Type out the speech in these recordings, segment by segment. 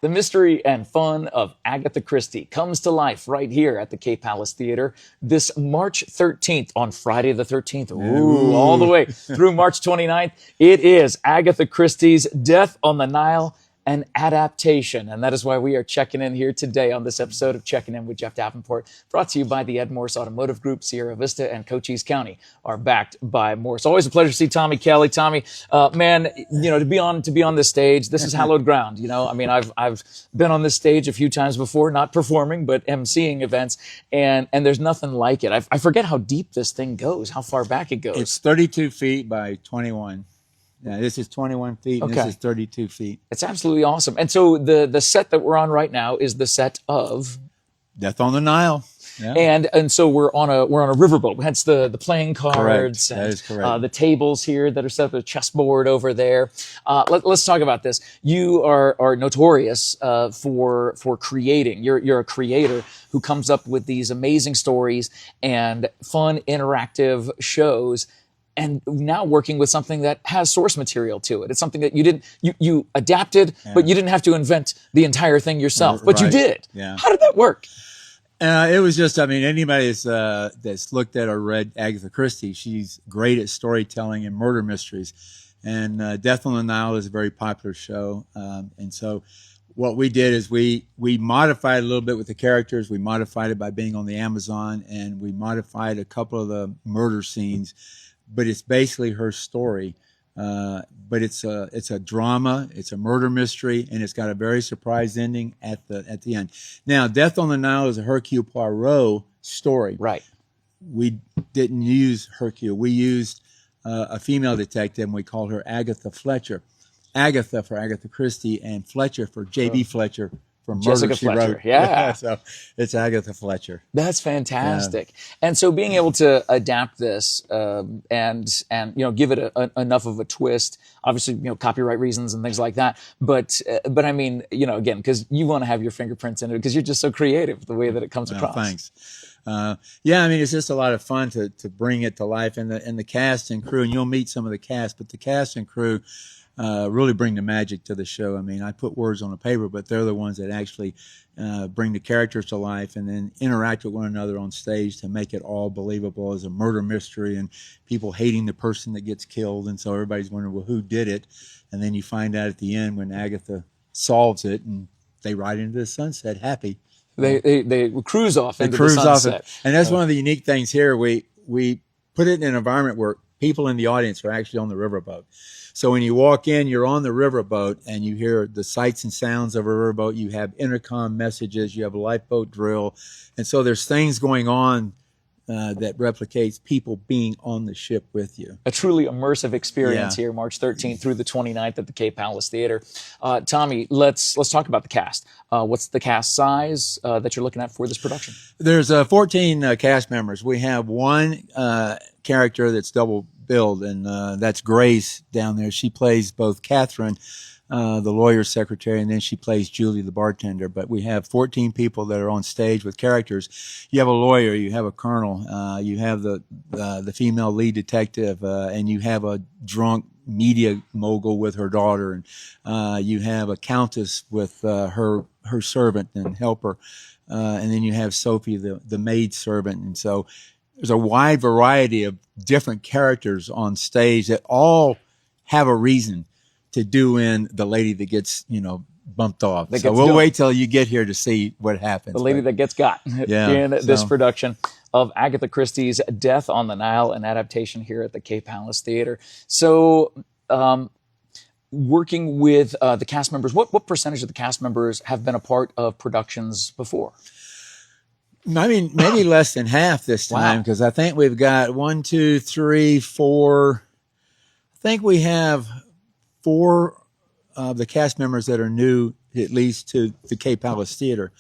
The mystery and fun of Agatha Christie comes to life right here at the Cape Palace Theater this March 13th on Friday the 13th. Ooh, all the way through March 29th. It is Agatha Christie's Death on the Nile, an adaptation. And that is why we are checking in here today on this episode of Checking In with Jeff Davenport, brought to you by the Ed Morse Automotive Group. Sierra Vista and Cochise County are backed by Morse. Always a pleasure to see Tommy Kelly. Tommy, man, you know, to be on this stage, this is hallowed ground. You know, I mean, I've been on this stage a few times before, not performing, but emceeing events, and there's nothing like it. I forget how deep this thing goes, how far back it goes. It's 32 feet by 21. Yeah, this is 21 feet, and this is 32 feet. It's absolutely awesome. And so the set that we're on right now is the set of Death on the Nile. Yeah. And so we're on a riverboat. Hence the playing cards. Correct. That is correct. The tables here that are set up, a chessboard over there. Let's talk about this. You are notorious for creating. You're a creator who comes up with these amazing stories and fun interactive shows. And now working with something that has source material to it. It's something that you adapted, but you didn't have to invent the entire thing yourself. But you did. Yeah. How did that work? It was just, I mean, anybody that's looked at or read Agatha Christie, she's great at storytelling and murder mysteries. And Death on the Nile is a very popular show. And so what we did is we modified a little bit with the characters. We modified it by being on the Amazon, and we modified a couple of the murder scenes. But it's basically her story. But it's a drama, it's a murder mystery, and it's got a very surprise ending at the end. Now, Death on the Nile is a Hercule Poirot story. Right. We didn't use Hercule. We used a female detective, and we called her Agatha Fletcher. Agatha for Agatha Christie, and Fletcher for J.B. Fletcher. From Jessica Murder, She Fletcher, Wrote. yeah. So it's Agatha Fletcher. That's fantastic. Yeah. And so being able to adapt this and you know, give it enough of a twist, obviously, you know, copyright reasons and things like that. But I mean, you know, again, because you want to have your fingerprints in it because you're just so creative the way that it comes across. Thanks. Yeah, I mean, it's just a lot of fun to bring it to life, and the cast and crew, and you'll meet some of the cast, but the cast and crew really bring the magic to the show. I mean, I put words on the paper, but they're the ones that actually bring the characters to life and then interact with one another on stage to make it all believable as a murder mystery and people hating the person that gets killed. And so everybody's wondering, well, who did it? And then you find out at the end when Agatha solves it, and they ride into the sunset happy. They cruise off into the sunset. And that's one of the unique things here. We put it in an environment where people in the audience are actually on the riverboat. So when you walk in, you're on the riverboat and you hear the sights and sounds of a riverboat. You have intercom messages. You have a lifeboat drill. And so there's things going on that replicates people being on the ship with you. A truly immersive experience here, March 13th through the 29th at the Cape Palace Theater. Tommy, let's talk about the cast. What's the cast size that you're looking at for this production? There's 14 cast members. We have one character that's double billed, and that's Grace down there. She plays both Catherine, the lawyer's secretary, and then she plays Julie, the bartender. But we have 14 people that are on stage with characters. You have a lawyer, you have a colonel, you have the female lead detective, and you have a drunk media mogul with her daughter, and you have a countess with her servant and helper, and then you have Sophie, the maid servant. And so there's a wide variety of different characters on stage that all have a reason to do in the lady that gets, you know, bumped off. So we'll wait till you get here to see what happens. The lady that gets got in this production of Agatha Christie's Death on the Nile, an adaptation here at the Cape Palace Theater. So working with the cast members, what percentage of the cast members have been a part of productions before? I mean, maybe less than half this time, because I think we've got 1, 2, 3, 4. I think we have 4 of the cast members that are new, at least to the Cape Palace Theater.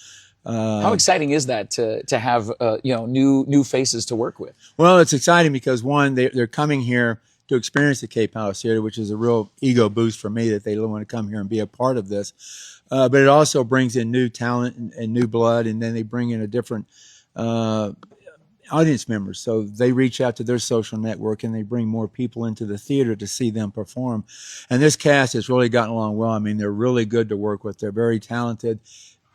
How exciting is that to have you know, new faces to work with? Well, it's exciting because one, they're coming here to experience the Cape Palace Theater, which is a real ego boost for me that they want to come here and be a part of this. But it also brings in new talent and new blood, and then they bring in a different audience members. So they reach out to their social network and they bring more people into the theater to see them perform. And this cast has really gotten along well. I mean, they're really good to work with. They're very talented,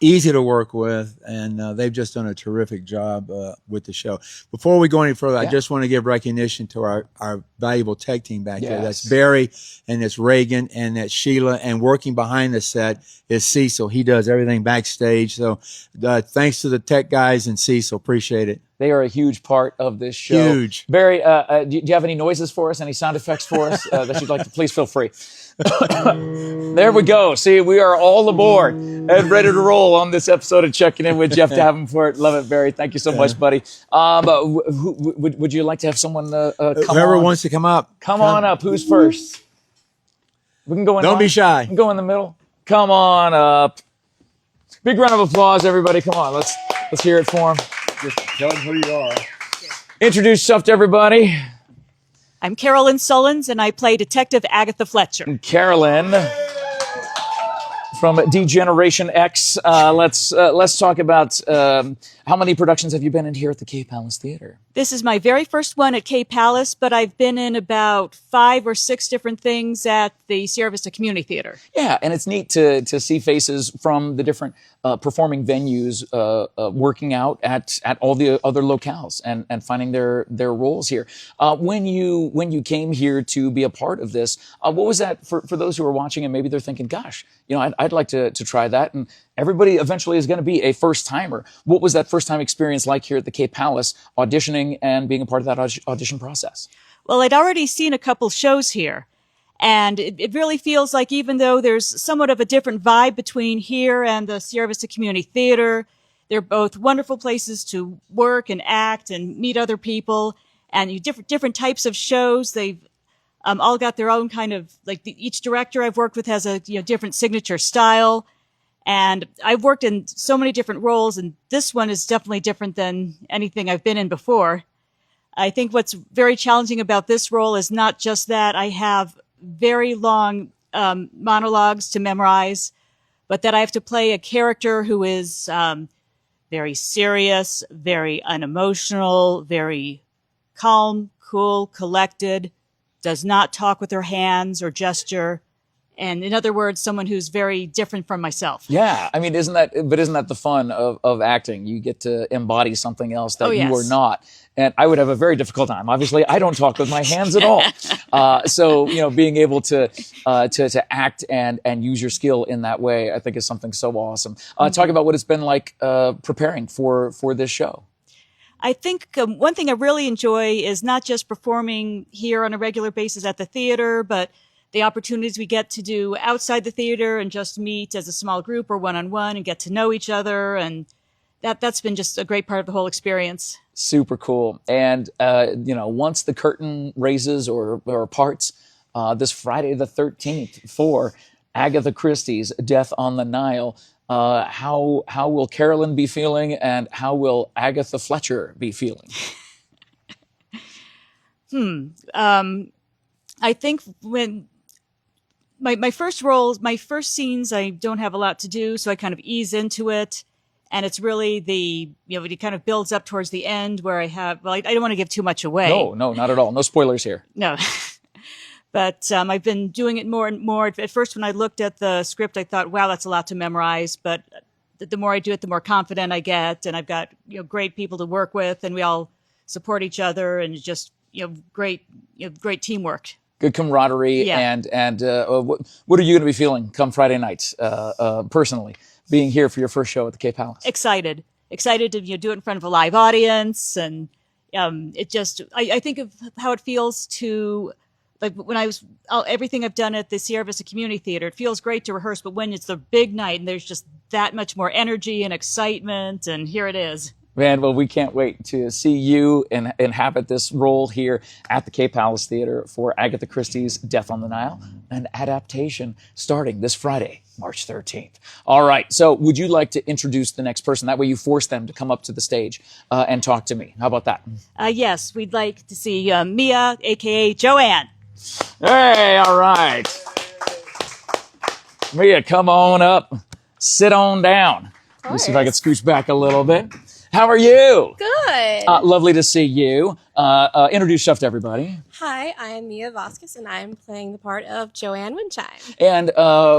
easy to work with, and they've just done a terrific job with the show. Before we go any further, I just want to give recognition to our valuable tech team back there. That's Barry, and it's Reagan, and that's Sheila, and working behind the set is Cecil. He does everything backstage. So thanks to the tech guys and Cecil. Appreciate it. They are a huge part of this show. Huge. Barry, do you have any noises for us, any sound effects for us that you'd like to? Please feel free. There we go. See, we are all aboard and ready to roll on this episode of Checking In with Jeff Davenport. Love it, Barry. Thank you so much, buddy. Would you like to have someone come Whoever on? wants to come up. Come on up. Who's first? We can go in. Don't be shy. We can go in the middle. Come on up. Big round of applause, everybody. Come on. Let's hear it for him. Just tell them who you are. Introduce yourself to everybody. I'm Carolyn Sullins, and I play Detective Agatha Fletcher. Carolyn from D-Generation X. Let's talk about how many productions have you been in here at the K Palace Theater? This is my very first one at K Palace, but I've been in about 5 or 6 different things at the Sierra Vista Community Theater. Yeah, and it's neat to see faces from the different performing venues working out at all the other locales and finding their roles here. When you came here to be a part of this, what was that for those who are watching and maybe they're thinking, gosh, I'd like to try that. And everybody eventually is going to be a first timer. What was that first time experience like here at the K Palace, auditioning and being a part of that audition process? Well, I'd already seen a couple shows here. And it really feels like even though there's somewhat of a different vibe between here and the Sierra Vista Community Theater, they're both wonderful places to work and act and meet other people and different types of shows. They've all got their own kind of, like each director I've worked with has a different signature style. And I've worked in so many different roles, and this one is definitely different than anything I've been in before. I think what's very challenging about this role is not just that I have very long monologues to memorize, but that I have to play a character who is very serious, very unemotional, very calm, cool, collected, does not talk with her hands or gesture. And in other words, someone who's very different from myself. Yeah, I mean, isn't that the fun of acting? You get to embody something else that you are not. And I would have a very difficult time. Obviously, I don't talk with my hands at all. So, being able to act and use your skill in that way, I think is something so awesome. Talk about what it's been like preparing for this show. I think one thing I really enjoy is not just performing here on a regular basis at the theater, but the opportunities we get to do outside the theater and just meet as a small group or one-on-one and get to know each other. And that's been just a great part of the whole experience. Super cool. And, once the curtain raises or parts this Friday the 13th for Agatha Christie's Death on the Nile, how will Carolyn be feeling and how will Agatha Fletcher be feeling? I think when my first roles, my first scenes, I don't have a lot to do, so I kind of ease into it. And it's really it kind of builds up towards the end where I don't want to give too much away. No, not at all. No spoilers here. No. But I've been doing it more and more. At first, when I looked at the script, I thought, wow, that's a lot to memorize. But the more I do it, the more confident I get. And I've got great people to work with, and we all support each other, and just great teamwork. Good camaraderie. Yeah. And what are you going to be feeling come Friday night, personally, being here for your first show at the K Palace? Excited to do it in front of a live audience, and I think of how it feels to, like, when everything I've done at the Sierra Vista Community Theater. It feels great to rehearse, but when it's the big night and there's just that much more energy and excitement, and here it is. Man, well, we can't wait to see you and inhabit this role here at the K Palace Theater for Agatha Christie's Death on the Nile, an adaptation starting this Friday, March 13th. All right, so would you like to introduce the next person? That way you force them to come up to the stage and talk to me. How about that? Yes, we'd like to see Mia, a.k.a. Joanne. Hey, all right. Mia, come on up. Sit on down. Let me see if I can scooch back a little bit. How are you? Good. Lovely to see you. Introduce yourself to everybody. Hi, I am Mia Vasquez, and I'm playing the part of Joanne Windchime. And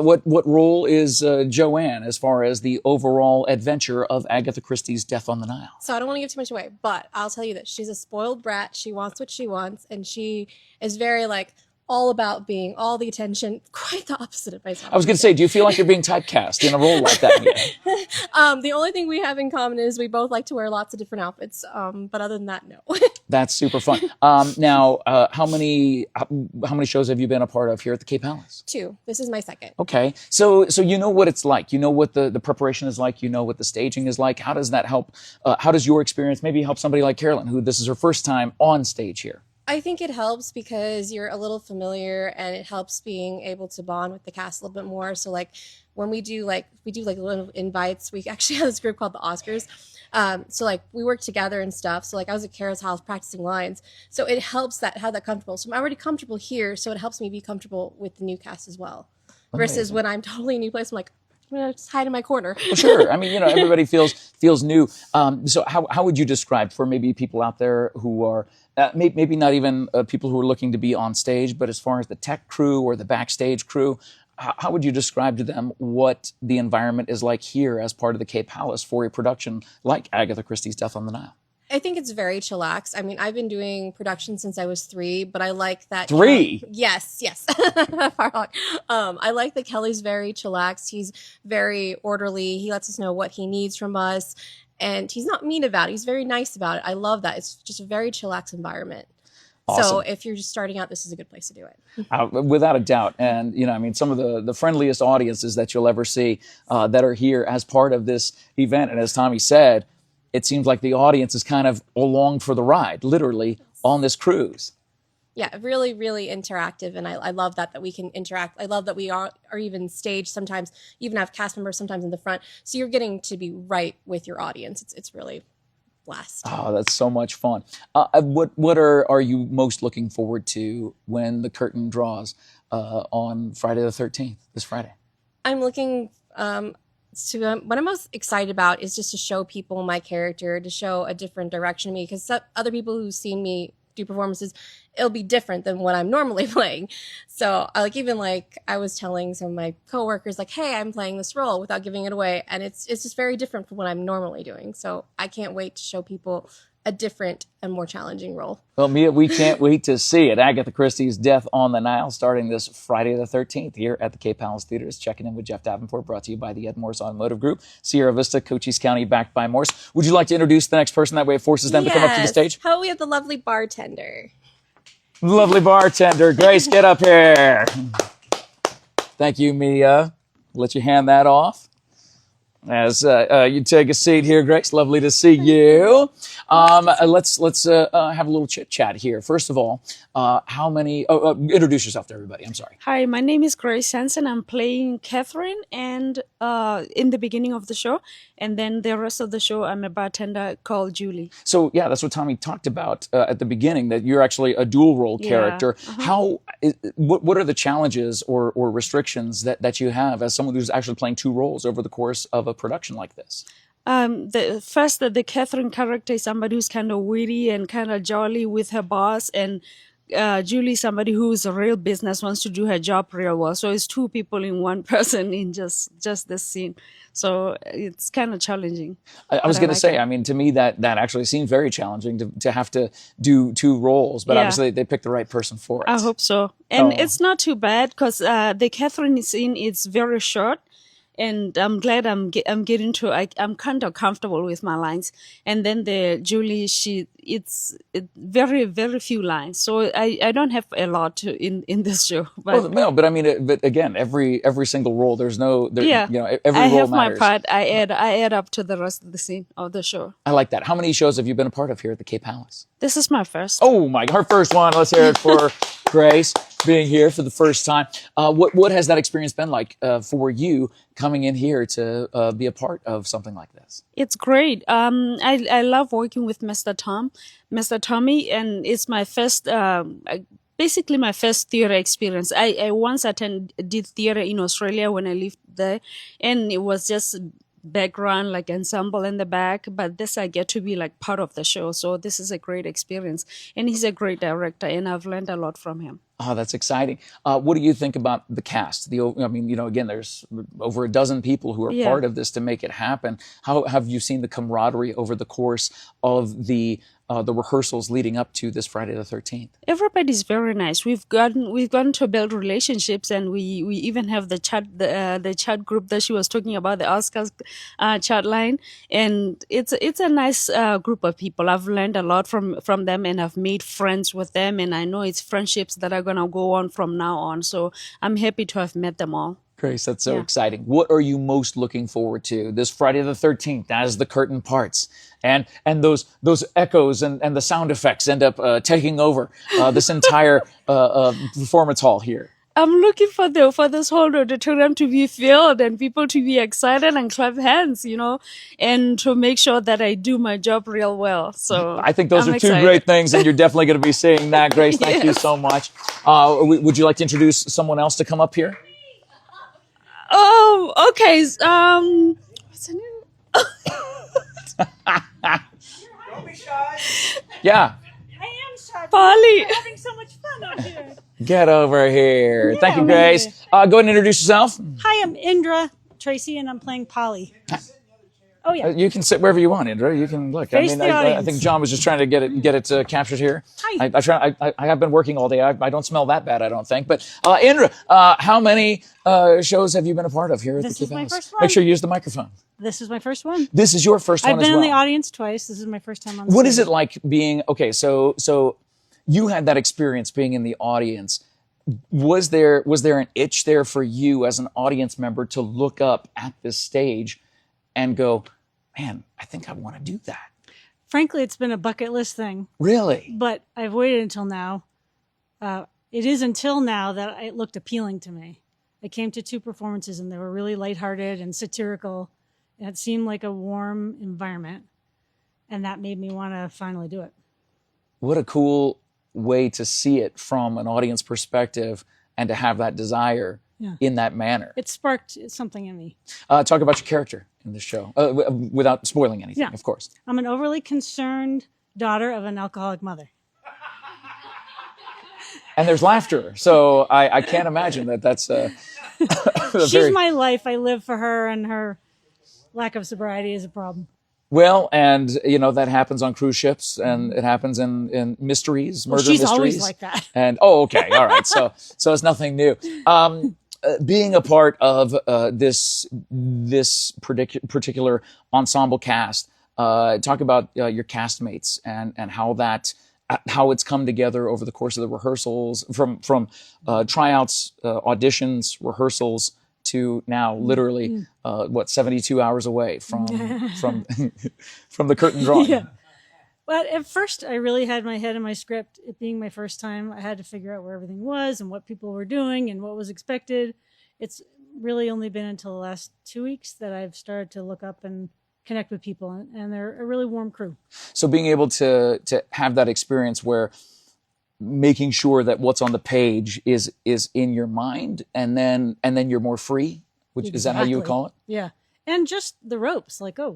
what role is Joanne as far as the overall adventure of Agatha Christie's Death on the Nile? So I don't want to give too much away, but I'll tell you that she's a spoiled brat. She wants what she wants, and she is very all about being all the attention. Quite the opposite of myself. I was going to say, do you feel like you're being typecast in a role like that? Mia? The only thing we have in common is we both like to wear lots of different outfits. But other than that, no. That's super fun. Now, how many shows have you been a part of here at the Cape Palace? 2. This is my second. Okay, so you know what it's like. You know what the preparation is like. You know what the staging is like. How does that help? How does your experience maybe help somebody like Carolyn, who this is her first time on stage here? I think it helps because you're a little familiar, and it helps being able to bond with the cast a little bit more. So when we do little invites, we actually have this group called the Oscars. So we work together and stuff. So I was at Kara's house practicing lines. So it helps have that comfortable. So I'm already comfortable here. So it helps me be comfortable with the new cast as well. Versus when I'm totally a new place, I'm like, I'm gonna just hide in my corner. Well, sure. I mean, everybody feels new. So how would you describe for maybe people out there who are maybe not even people who are looking to be on stage, but as far as the tech crew or the backstage crew, how would you describe to them what the environment is like here as part of the Cape Palace for a production like Agatha Christie's Death on the Nile? I think it's very chillax. I mean, I've been doing production since I was 3, but I like that. 3? Yes. I like that Kelly's very chillax. He's very orderly. He lets us know what he needs from us, and he's not mean about it. He's very nice about it. I love that. It's just a very chillax environment. Awesome. So if you're just starting out, this is a good place to do it. Without a doubt. And, I mean, some of the friendliest audiences that you'll ever see that are here as part of this event. And as Tommy said, it seems like the audience is kind of along for the ride, literally, on this cruise. Yeah, really, really interactive. And I love that we can interact. I love that we are even staged sometimes, even have cast members sometimes in the front. So you're getting to be right with your audience. It's really blast. Oh, that's so much fun. What are you most looking forward to when the curtain draws on Friday the 13th, this Friday? I'm looking so what I'm most excited about is just to show people my character, to show a different direction of me, because other people who've seen me do performances, it'll be different than what I'm normally playing. So I was telling some of my coworkers, hey, I'm playing this role without giving it away, and it's just very different from what I'm normally doing. So I can't wait to show people a different and more challenging role. Well, Mia, we can't wait to see it. Agatha Christie's Death on the Nile, starting this Friday the 13th here at the Cape Palace Theaters. Checking in with Jeff Davenport, brought to you by the Ed Morse Automotive Group, Sierra Vista, Cochise County, backed by Morse. Would you like to introduce the next person? That way it forces them to come up to the stage. How about we have the lovely bartender? Lovely bartender. Grace, get up here. Thank you, Mia. Let you hand that off. As you take a seat here, Grace, lovely to see you. Let's have a little chit chat here. First of all, introduce yourself to everybody. I'm sorry. Hi, my name is Grace Hansen. I'm playing Catherine, and in the beginning of the show, and then the rest of the show, I'm a bartender called Julie. So yeah, that's what Tommy talked about at the beginning. That you're actually a dual role character. What are the challenges or restrictions that you have as someone who's actually playing 2 roles over the course of a production like this? The Catherine character is somebody who's kind of witty and kind of jolly with her boss, and Julie, somebody who's a real business, wants to do her job real well. So it's 2 people in one person in just this scene. So it's kind of challenging. I was going to say, I mean, to me, that actually seems very challenging to have to do 2 roles, but obviously they picked the right person for it. I hope so. And it's not too bad because the Catherine scene is very short. And I'm glad I'm getting to. I'm kind of comfortable with my lines. And then the Julie, it's very, very few lines. So I don't have a lot in this show. But but I mean, but again, every single role, every role I matters. have my part. I add up to the rest of the scene of the show. I like that. How many shows have you been a part of here at the Cape Palace? This is my first. Oh my, her first one. Let's hear it for Grace being here for the first time. What has that experience been like for you coming in here to be a part of something like this? It's great. I love working with Mr. Tommy, and it's my first, basically my first theater experience. I once did theater in Australia when I lived there, and it was just background, like ensemble in the back, but this I get to be like part of the show. So this is a great experience. And he's a great director, and I've learned a lot from him. Oh, that's exciting. What do you think about the cast? I mean, you know, again, there's over a dozen people who are Yeah. part of this to make it happen. How have you seen the camaraderie over the course of the rehearsals leading up to this Friday the 13th? Everybody's very nice. We've gotten to build relationships, and we even have the chat group that she was talking about, the Oscars chat line, and it's a nice group of people. I've learned a lot from them, and I've made friends with them, and I know it's friendships that are gonna go on from now on. So I'm happy to have met them all. Grace, that's so Yeah. exciting. What are you most looking forward to this Friday the 13th as the curtain parts and those echoes and the sound effects end up taking over this entire performance hall here? I'm looking for this whole auditorium to be filled and people to be excited and clap hands, you know, and to make sure that I do my job real well. So I think those I'm are two excited. great things, and you're definitely going to be seeing that, Grace. Thank you Yes. so much. Would you like to introduce someone else to come up here? Oh, okay. What's her name? Yeah, I am shy. Polly. We're having so much fun out here. get over here. Thank you, Yeah, Grace. Go ahead and introduce yourself. Hi, I'm Indra Tracy, and I'm playing Polly. Oh yeah. You can sit wherever you want, Indra. You can look. Face the I audience. think John was just trying to get it captured here. Hi. I have been working all day. I don't smell that bad, I don't think. But Indra, how many shows have you been a part of here at This the is Cape my Palace? first one. Make sure you use the microphone. This is my first one. This is your first one I've as been well. in the audience twice. This is my first time on the What stage. is it like being okay? So you had that experience being in the audience. Was there an itch there for you as an audience member to look up at this stage and go, man, I think I want to do that? Frankly, it's been a bucket list thing, Really? but I've waited until now. It is until now that it looked appealing to me. I came to two performances and they were really lighthearted and satirical. And it seemed like a warm environment. And that made me want to finally do it. What a cool way to see it from an audience perspective and to have that desire Yeah. in that manner. It sparked something in me. Talk about your character in the show without spoiling anything, Yeah. of course. I'm an overly concerned daughter of an alcoholic mother. And there's laughter. So I can't imagine that's She's my life. I live for her, and her lack of sobriety is a problem. well, and you know that happens on cruise ships, and it happens in mysteries, murder she's mysteries. always like that. And okay, all right. So it's nothing new. Being a part of this particular ensemble cast, talk about your castmates and how it's come together over the course of the rehearsals, from tryouts, auditions, rehearsals to now literally 72 hours away from from the curtain drawing. Yeah. But at first, I really had my head in my script. It being my first time, I had to figure out where everything was and what people were doing and what was expected. It's really only been until the last 2 weeks that I've started to look up and connect with people, and they're a really warm crew. So being able to have that experience where making sure that what's on the page is in your mind, and then you're more free, which is that how you would Exactly. call it? Yeah. And just the ropes, like, oh,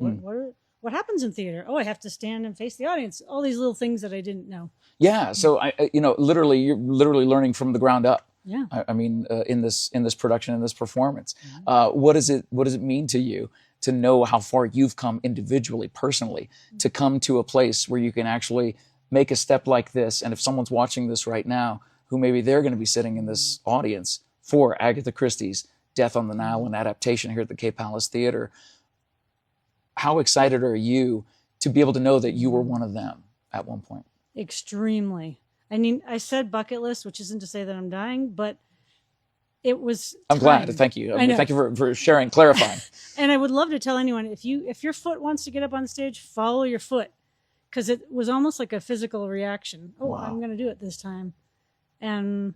what happens in theater? Oh, I have to stand and face the audience. All these little things that I didn't know. Yeah. So you're literally learning from the ground up. Yeah. I mean, in this production, in this performance, what does it mean to you to know how far you've come individually, personally, to come to a place where you can actually make a step like this? And if someone's watching this right now, who maybe they're going to be sitting in this audience for Agatha Christie's Death on the Nile and Adaptation here at the Cape Palace Theater, how excited are you to be able to know that you were one of them at one point? Extremely. I mean, I said bucket list, which isn't to say that I'm dying, but it was I'm glad. time. Thank you. I know. Thank you for sharing, clarifying. And I would love to tell anyone, if your foot wants to get up on stage, follow your foot, because it was almost like a physical reaction. Oh, Wow. I'm going to do it this time. And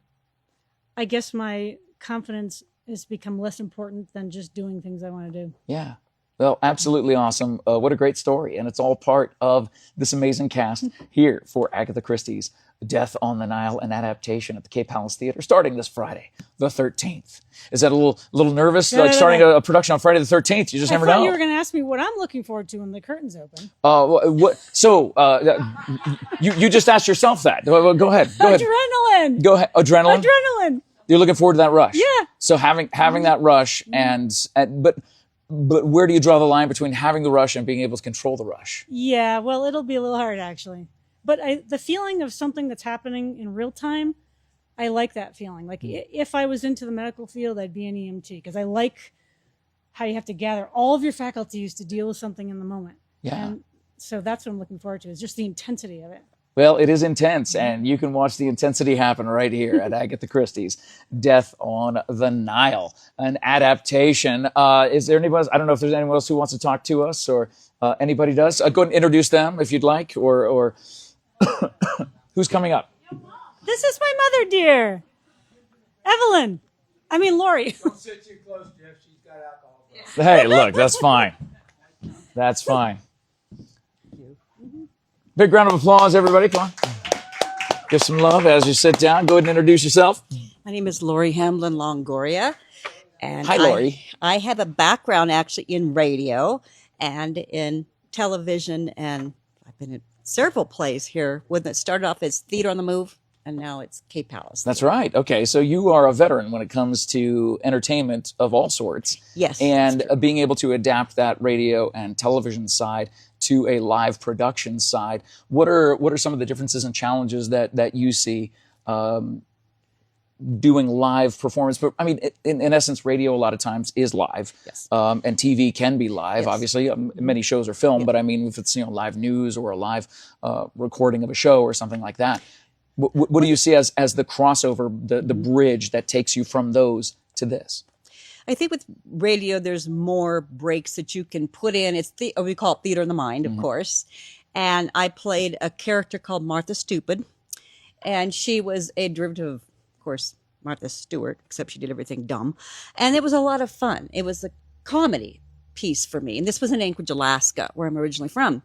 I guess my confidence has become less important than just doing things I want to do. Yeah. Well, absolutely awesome. What a great story. And it's all part of this amazing cast here for Agatha Christie's Death on the Nile, an adaptation at the Cape Palace Theater starting this Friday, the 13th. Is that a little nervous, like starting a production on Friday the 13th? You just never know. You were going to ask me what I'm looking forward to when the curtains open. You just asked yourself that. Well, go ahead. Adrenaline. Go ahead. Adrenaline? Adrenaline. You're looking forward to that rush. Yeah. So having that rush but where do you draw the line between having the rush and being able to control the rush? Yeah, well, it'll be a little hard actually. But the feeling of something that's happening in real time, I like that feeling. Like if I was into the medical field, I'd be an EMT because I like how you have to gather all of your faculties to deal with something in the moment. Yeah. And so that's what I'm looking forward to, is just the intensity of it. Well, it is intense, and you can watch the intensity happen right here at Agatha Christie's Death on the Nile, an adaptation. Is there anybody else? I don't know if there's anyone else who wants to talk to us, or anybody does. Go ahead and introduce them if you'd like, or who's coming up? This is my mother, dear. Evelyn. I mean, Lori. Don't sit too close, Jeff. She's got alcohol. Hey, look, that's fine. That's fine. Big round of applause, everybody. Come on. Give some love as you sit down. Go ahead and introduce yourself. My name is Lori Hamlin Longoria. And Hi, Lori. I have a background actually in radio and in television, and I've been in several plays here. When it started off as Theater on the Move, and now it's Cape Palace. That's right. Okay, so you are a veteran when it comes to entertainment of all sorts. Yes. And being able to adapt that radio and television side to a live production side. What are some of the differences and challenges that you see doing live performance? But I mean, in essence, radio a lot of times is live. Yes. And TV can be live. Yes. Obviously, many shows are filmed, but I mean, if it's live news or a live recording of a show or something like that, what do you see as the crossover, the bridge that takes you from those to this? I think with radio, there's more breaks that you can put in. It's we call it theater in the mind, of course. And I played a character called Martha Stupid, and she was a derivative of course, Martha Stewart, except she did everything dumb. And it was a lot of fun. It was a comedy piece for me. And this was in Anchorage, Alaska, where I'm originally from.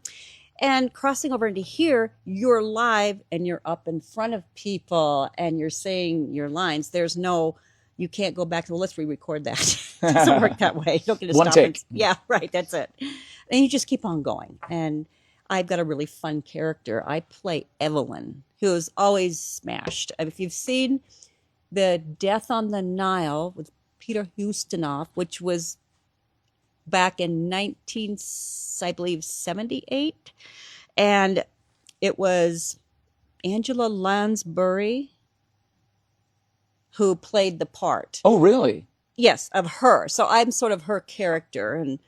And crossing over into here, you're live and you're up in front of people and you're saying your lines. There's no, you can't go back to, well, let's re-record that. It doesn't work that way. You don't get to One stop take. Yeah, right. That's it. And you just keep on going. And I've got a really fun character. I play Evelyn, who's always smashed. If you've seen the Death on the Nile with Peter Ustinov, which was back in 1978, and it was Angela Lansbury who played the part. Oh, really? Yes, of her. So I'm sort of her character, and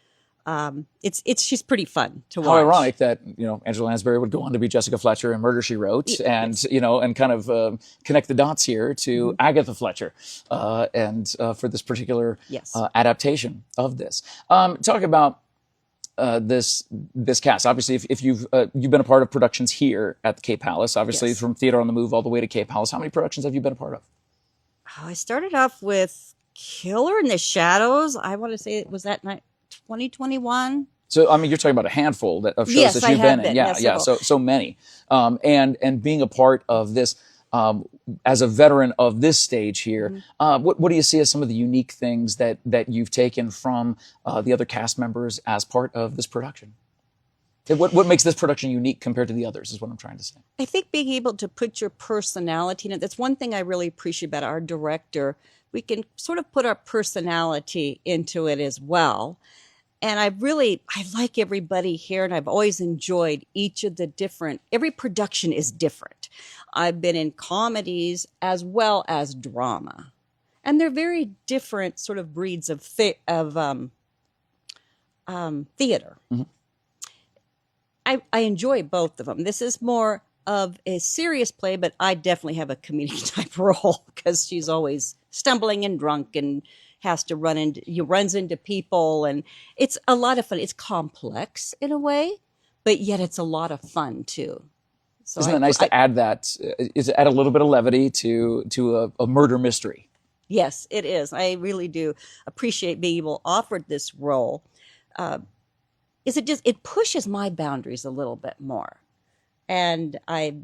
she's pretty fun to watch. How ironic that Angela Lansbury would go on to be Jessica Fletcher in Murder, She Wrote, and and kind of connect the dots here to Agatha Fletcher, and for this particular adaptation of this. Talk about this cast. Obviously, if you've been a part of productions here at the Cape Palace, obviously from Theater on the Move all the way to Cape Palace. How many productions have you been a part of? I started off with Killer in the Shadows. I want to say it was that night. 2021. So, I mean, you're talking about a handful of shows that you've been in. Yeah. So many. And being a part of this, as a veteran of this stage here, what do you see as some of the unique things that you've taken from the other cast members as part of this production? What makes this production unique compared to the others is what I'm trying to say. I think being able to put your personality in it, that's one thing I really appreciate about our director. We can sort of put our personality into it as well. And I like everybody here, and I've always enjoyed each of the every production is different. I've been in comedies as well as drama. And they're very different sort of breeds of theater. Mm-hmm. I enjoy both of them. This is more of a serious play, but I definitely have a comedic type role because she's always stumbling and drunk and runs into people, and it's a lot of fun. It's complex in a way, but yet it's a lot of fun too. So isn't it nice to add that? Is add a little bit of levity to a murder mystery? Yes, it is. I really do appreciate being able offered this role. is it pushes my boundaries a little bit more. And I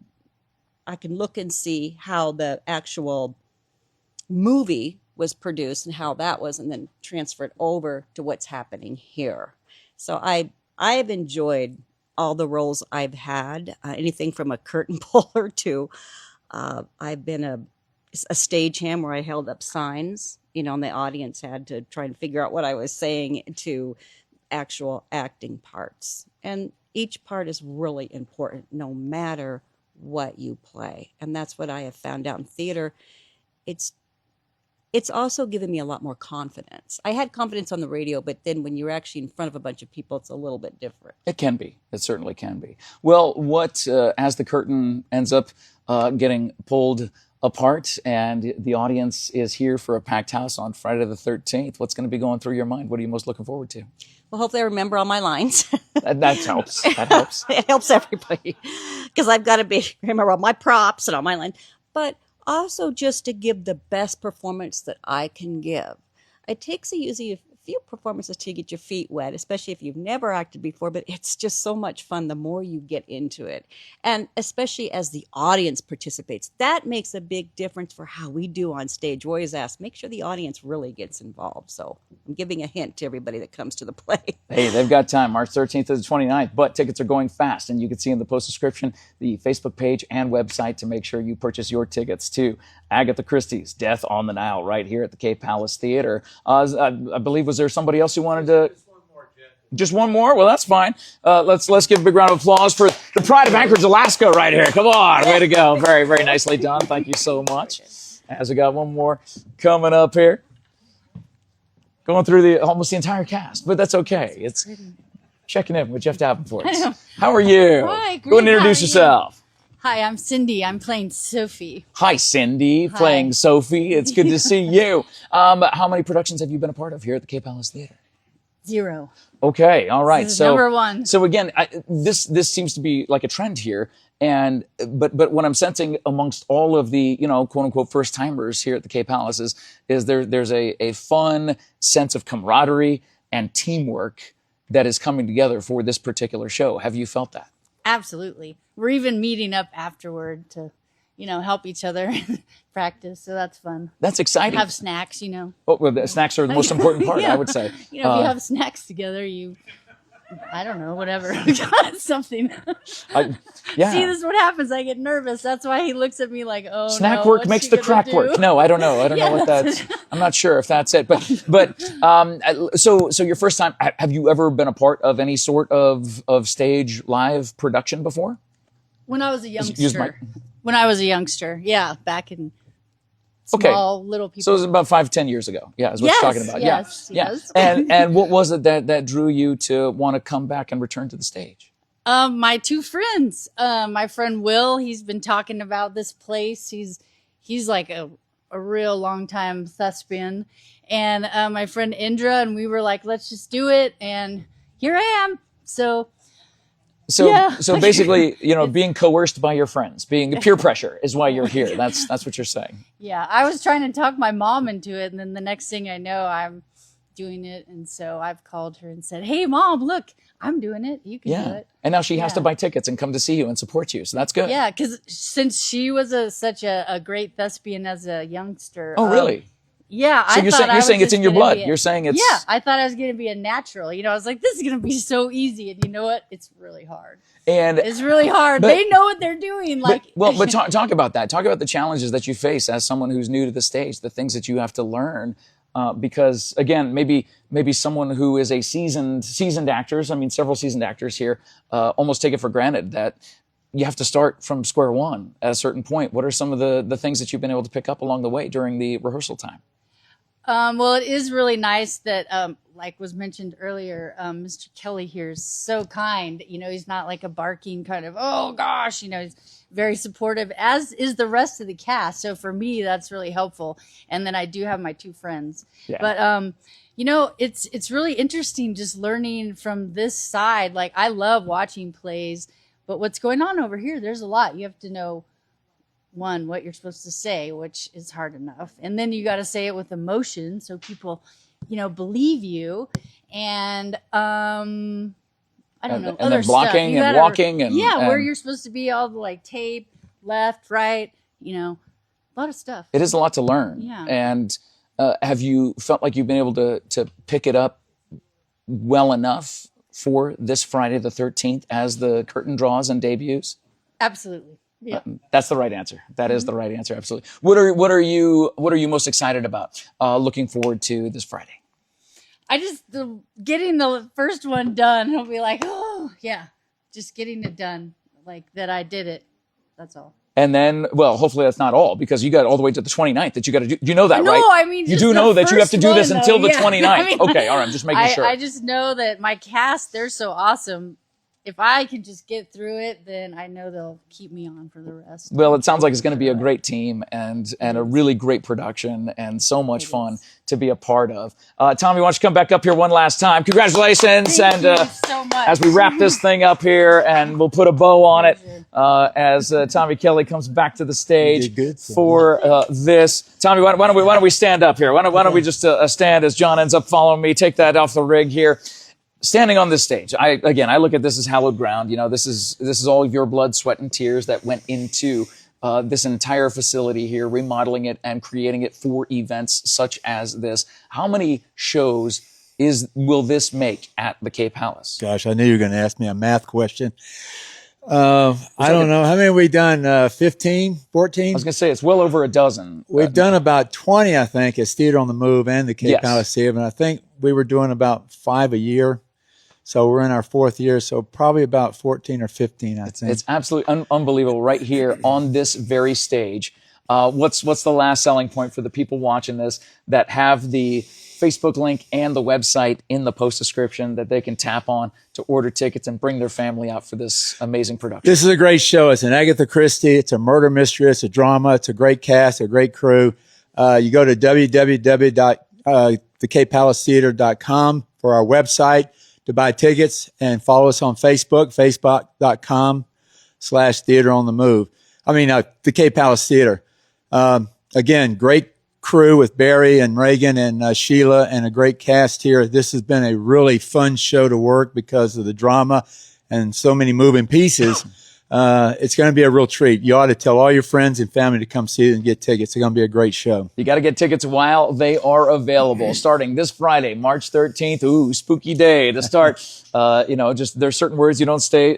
can look and see how the actual movie was produced and how that was, and then transferred over to what's happening here. So I've enjoyed all the roles I've had, anything from a curtain puller to I've been a stagehand where I held up signs, and the audience had to try and figure out what I was saying, to actual acting parts. And each part is really important no matter what you play. And that's what I have found out in theater. It's also given me a lot more confidence. I had confidence on the radio, but then when you're actually in front of a bunch of people, it's a little bit different. It can be. It certainly can be. Well, as the curtain ends up getting pulled apart and the audience is here for a packed house on Friday the 13th, what's going to be going through your mind? What are you most looking forward to? Well, hopefully I remember all my lines. That helps. That helps. It helps everybody, because I've got to remember all my props and all my lines. But also just to give the best performance that I can give. It takes usually a few performances to get your feet wet, especially if you've never acted before, but it's just so much fun the more you get into it. And especially as the audience participates, that makes a big difference for how we do on stage. We always ask, make sure the audience really gets involved. So I'm giving a hint to everybody that comes to the play. Hey, they've got time, March 13th to the 29th, but tickets are going fast. And you can see in the post description the Facebook page and website to make sure you purchase your tickets to Agatha Christie's Death on the Nile right here at the Cape Palace Theater. I believe, was there somebody else who wanted to? Just one more? Well, that's fine. Let's give a big round of applause for the pride of Anchorage, Alaska right here. Come on, way to go. Very, very nicely done. Thank you so much. As we got one more coming up here. Going through almost the entire cast, but that's okay. It's checking in with Jeff Davenport. How are you? Hi, great. Go ahead and introduce yourself. Hi, I'm Cindy. I'm playing Sophie. Hi, Cindy, playing Sophie. It's good to see you. How many productions have you been a part of here at the Cape Palace Theater? 0. Okay, all right. This is number 1. So again, this seems to be like a trend here, but what I'm sensing amongst all of the quote unquote first timers here at the Cape Palace is there's a fun sense of camaraderie and teamwork that is coming together for this particular show. Have you felt that? Absolutely. We're even meeting up afterward to, help each other practice. So that's fun. That's exciting. Have snacks, Oh, well, the snacks are the most important part, Yeah. I would say. If you have snacks together, I don't know, whatever. Something. Yeah. See, this is what happens. I get nervous. That's why he looks at me like, oh, Snack no, work what's makes she the gonna crack do? work. No, I don't know. I don't know what that's. I'm not sure if that's it. But so your first time, have you ever been a part of any sort of stage live production before? When I was a Use youngster. When I was a youngster, yeah, back in Okay. small little people. So it was about 5-10 years ago. Yeah, is what you're talking about. Yes, yeah. yes. And what was it that drew you to want to come back and return to the stage? My 2 friends. My friend Will, he's been talking about this place. He's like a real long time thespian. And my friend Indra, and we were like, let's just do it. And here I am. So basically, being coerced by your friends, being peer pressure is why you're here. That's what you're saying. yeah, I was trying to talk my mom into it. And then the next thing I know, I'm doing it. And so I've called her and said, hey, Mom, look, I'm doing it. You can do it. And now she has to buy tickets and come to see you and support you. So that's good. Yeah, because since she was such a great thespian as a youngster. Oh, really? Yeah. So you're saying it's in your blood. You're saying it's. Yeah, I thought I was going to be a natural. I was like, this is going to be so easy. And you know what? It's really hard. It's really hard. They know what they're doing. But talk about that. Talk about the challenges that you face as someone who's new to the stage, the things that you have to learn. Because again, maybe someone who is a seasoned actors. I mean, several seasoned actors here almost take it for granted that you have to start from square one at a certain point. What are some of the things that you've been able to pick up along the way during the rehearsal time? Well, it is really nice that, like was mentioned earlier, Mr. Kelly here is so kind. He's not like a barking kind of, oh gosh, he's very supportive, as is the rest of the cast. So for me, that's really helpful. And then I do have my 2 friends. Yeah. But, it's really interesting just learning from this side. Like, I love watching plays, but what's going on over here, there's a lot. You have to know, one, what you're supposed to say, which is hard enough. And then you got to say it with emotion so people, believe you. And I don't know, and other then blocking stuff. You and gotta- walking and where and you're supposed to be, all the like tape, left, right, you know, a lot of stuff. it is a lot to learn. Yeah. And have you felt like you've been able to pick it up well enough for this Friday the 13th as the curtain draws and debuts? Absolutely. Yeah. That's the right answer. That is the right answer. Absolutely. What are you most excited about? Looking forward to this Friday. I just getting the first one done. I'll be like, oh yeah, just getting it done, like that I did it. That's all. And then, well, hopefully that's not all, because you got all the way to the 29th that you got to do. You know that, No, right? I mean, you just do the know that you have to do this first until one, the though. 29th. I mean, Okay, all right. I'm just making sure. I just know that my cast, they're so awesome. If I can just get through it, then I know they'll keep me on for the rest. Well, it sounds like it's going to be a great team and a really great production and so much fun to be a part of. Tommy, why don't you come back up here one last time? Congratulations. Thank you so much. As we wrap this thing up here, and we'll put a bow on it as Tommy Kelly comes back to the stage for this. Tommy, why don't we stand up here? Why don't we just stand as John ends up following me? Take that off the rig here. Standing on this stage, I look at this as hallowed ground. You know, this is all of your blood, sweat, and tears that went into this entire facility here, remodeling it and creating it for events such as this. How many shows will this make at the Cape Palace? Gosh, I knew you were going to ask me a math question. I don't know. How many have we done? 15, 14? I was going to say it's well over a dozen. We've done about 20, I think, as Theater on the Move and the Cape Yes. Palace Theater. And I think we were doing about 5 a year. So we're in our 4th year. So probably about 14 or 15, I think. It's absolutely unbelievable right here on this very stage. What's the last selling point for the people watching this that have the Facebook link and the website in the post description that they can tap on to order tickets and bring their family out for this amazing production? This is a great show. It's an Agatha Christie. It's a murder mystery. It's a drama. It's a great cast, a great crew. You go to www.thecapepalacetheater.com for our website to buy tickets, and follow us on Facebook, facebook.com/Theater on the Move. The Cape Palace Theater. Again, great crew with Barry and Reagan and Sheila, and a great cast here. This has been a really fun show to work because of the drama and so many moving pieces. It's going to be a real treat. You ought to tell all your friends and family to come see it and get tickets. It's going to be a great show. You got to get tickets while they are available. Starting this Friday, March 13th. Ooh, spooky day to start. Just there's certain words you don't say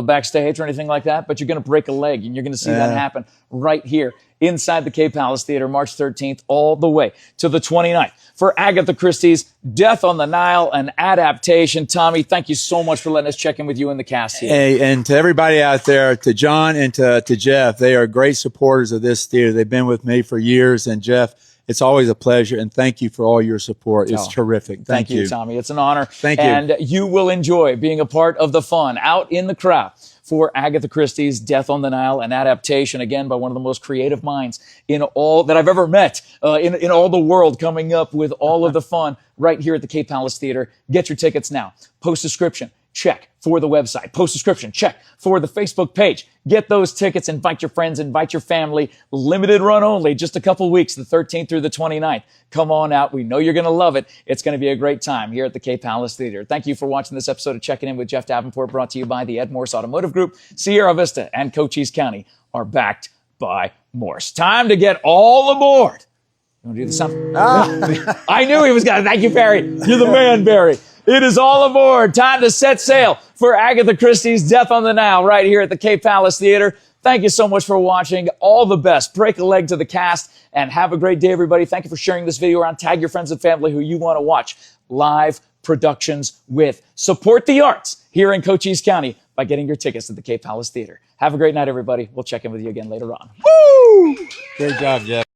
backstage or anything like that, but you're going to break a leg, and you're going to see that happen right here inside the Cape Palace Theater, March 13th, all the way to the 29th. For Agatha Christie's Death on the Nile, an adaptation. Tommy, thank you so much for letting us check in with you and the cast here. Hey, and to everybody out there, to John and to Jeff, they are great supporters of this theater. They've been with me for years. And Jeff, it's always a pleasure. And thank you for all your support. It's terrific. Thank you, Tommy. It's an honor. Thank you. And you will enjoy being a part of the fun out in the crowd for Agatha Christie's Death on the Nile, an adaptation, again, by one of the most creative minds in all that I've ever met in all the world, coming up with all of the fun right here at the Cape Palace Theater. Get your tickets now. Post description, check for the website. Post description, check for the Facebook page. Get those tickets. Invite your friends. Invite your family. Limited run only. Just a couple weeks, the 13th through the 29th. Come on out. We know you're going to love it. It's going to be a great time here at the Cape Palace Theater. Thank you for watching this episode of Checking In with Jeff Davenport, brought to you by the Ed Morse Automotive Group. Sierra Vista and Cochise County are backed by Morse. Time to get all aboard. You want to do the sound? I knew he was going to. Thank you, Barry. You're the man, Barry. It is all aboard. Time to set sail for Agatha Christie's Death on the Nile right here at the Cape Palace Theater. Thank you so much for watching. All the best. Break a leg to the cast and have a great day, everybody. Thank you for sharing this video around. Tag your friends and family who you want to watch live productions with. Support the arts here in Cochise County by getting your tickets to the Cape Palace Theater. Have a great night, everybody. We'll check in with you again later on. Woo! Great job, Jeff.